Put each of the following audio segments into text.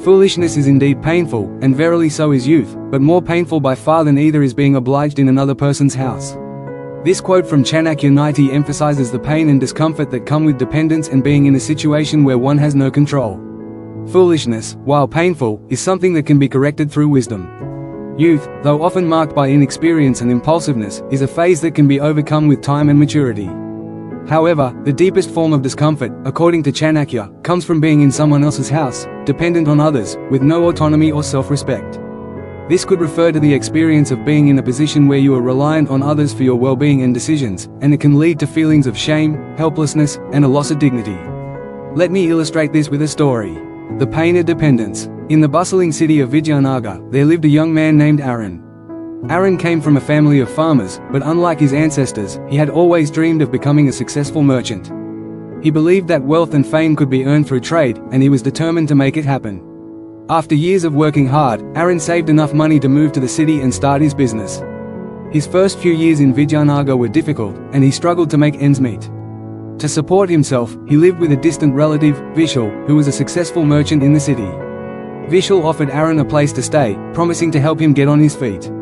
Foolishness is indeed painful, and verily so is youth, but more painful by far than either is being obliged in another person's house. This quote from Chanakya Niti emphasizes the pain and discomfort that come with dependence and being in a situation where one has no control. Foolishness, while painful, is something that can be corrected through wisdom. Youth, though often marked by inexperience and impulsiveness, is a phase that can be overcome with time and maturity. However, the deepest form of discomfort, according to Chanakya, comes from being in someone else's house, dependent on others, with no autonomy or self-respect. This could refer to the experience of being in a position where you are reliant on others for your well-being and decisions, and it can lead to feelings of shame, helplessness, and a loss of dignity. Let me illustrate this with a story. The pain of dependence. In the bustling city of Vijayanagar, there lived a young man named Aaron. Aaron came from a family of farmers, but unlike his ancestors, he had always dreamed of becoming a successful merchant. He believed that wealth and fame could be earned through trade, and he was determined to make it happen. After years of working hard, Aaron saved enough money to move to the city and start his business. His first few years in Vijayanagar were difficult, and he struggled to make ends meet. To support himself, he lived with a distant relative, Vishal, who was a successful merchant in the city. Vishal offered Aaron a place to stay, promising to help him get on his feet.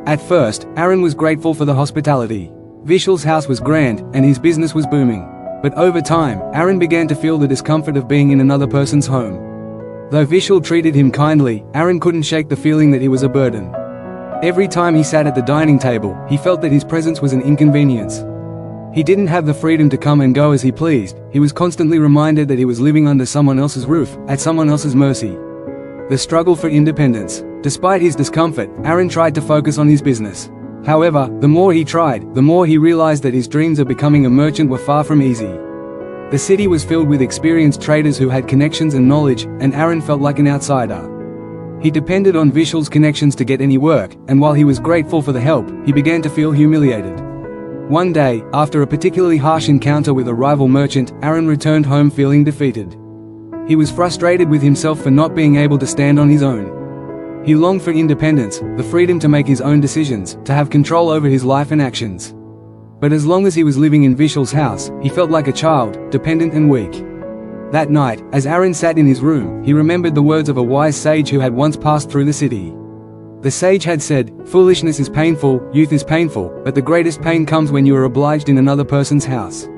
At first, Aaron was grateful for the hospitality. Vishal's house was grand, and his business was booming. But over time, Aaron began to feel the discomfort of being in another person's home. Though Vishal treated him kindly, Aaron couldn't shake the feeling that he was a burden. Every time he sat at the dining table, he felt that his presence was an inconvenience. He didn't have the freedom to come and go as he pleased. He was constantly reminded that he was living under someone else's roof, at someone else's mercy. The struggle for independence. Despite his discomfort, Aaron tried to focus on his business. However, the more he tried, the more he realized that his dreams of becoming a merchant were far from easy. The city was filled with experienced traders who had connections and knowledge, and Aaron felt like an outsider. He depended on Vishal's connections to get any work, and while he was grateful for the help, he began to feel humiliated. One day, after a particularly harsh encounter with a rival merchant, Aaron returned home feeling defeated. He was frustrated with himself for not being able to stand on his own. He longed for independence, the freedom to make his own decisions, to have control over his life and actions. But as long as he was living in Vishal's house, he felt like a child, dependent and weak. That night, as Aaron sat in his room, he remembered the words of a wise sage who had once passed through the city. The sage had said, "Foolishness is painful, youth is painful, but the greatest pain comes when you are obliged in another person's house.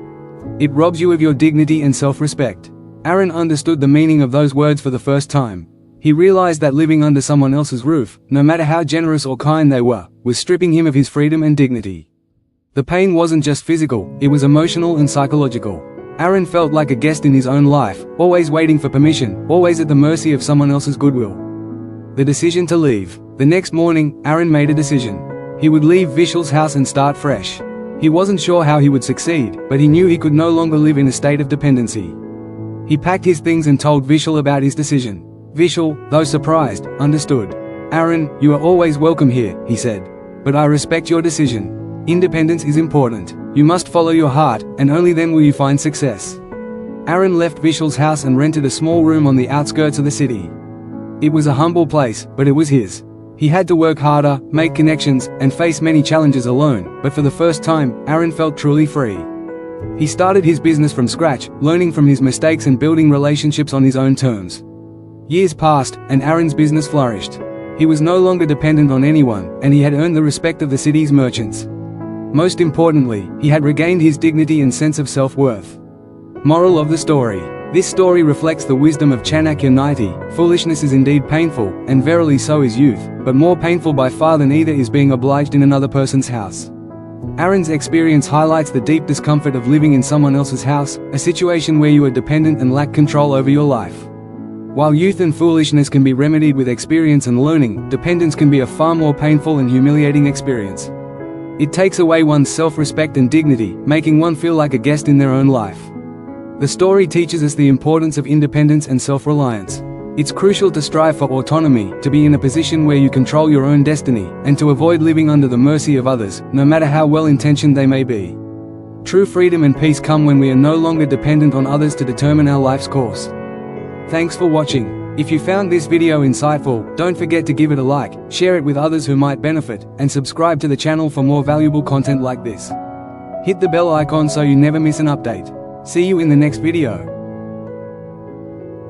It robs you of your dignity and self-respect." Aaron understood the meaning of those words for the first time. He realized that living under someone else's roof, no matter how generous or kind they were, was stripping him of his freedom and dignity. The pain wasn't just physical, it was emotional and psychological. Aaron felt like a guest in his own life, always waiting for permission, always at the mercy of someone else's goodwill. The decision to leave. The next morning, Aaron made a decision. He would leave Vishal's house and start fresh. He wasn't sure how he would succeed, but he knew he could no longer live in a state of dependency. He packed his things and told Vishal about his decision. Vishal, though surprised, understood. "Aaron, you are always welcome here," he said. "But I respect your decision. Independence is important. You must follow your heart, and only then will you find success." Aaron left Vishal's house and rented a small room on the outskirts of the city. It was a humble place, but it was his. He had to work harder, make connections, and face many challenges alone, but for the first time, Aaron felt truly free. He started his business from scratch, learning from his mistakes and building relationships on his own terms. Years passed, and Aaron's business flourished. He was no longer dependent on anyone, and he had earned the respect of the city's merchants. Most importantly, he had regained his dignity and sense of self-worth. Moral of the story. This story reflects the wisdom of Chanakya Niti. Foolishness is indeed painful, and verily so is youth, but more painful by far than either is being obliged in another person's house. Aaron's experience highlights the deep discomfort of living in someone else's house, a situation where you are dependent and lack control over your life. While youth and foolishness can be remedied with experience and learning, dependence can be a far more painful and humiliating experience. It takes away one's self-respect and dignity, making one feel like a guest in their own life. The story teaches us the importance of independence and self-reliance. It's crucial to strive for autonomy, to be in a position where you control your own destiny, and to avoid living under the mercy of others, no matter how well-intentioned they may be. True freedom and peace come when we are no longer dependent on others to determine our life's course. Thanks for watching. If you found this video insightful, don't forget to give it a like, share it with others who might benefit, and subscribe to the channel for more valuable content like this. Hit the bell icon so you never miss an update. See you in the next video.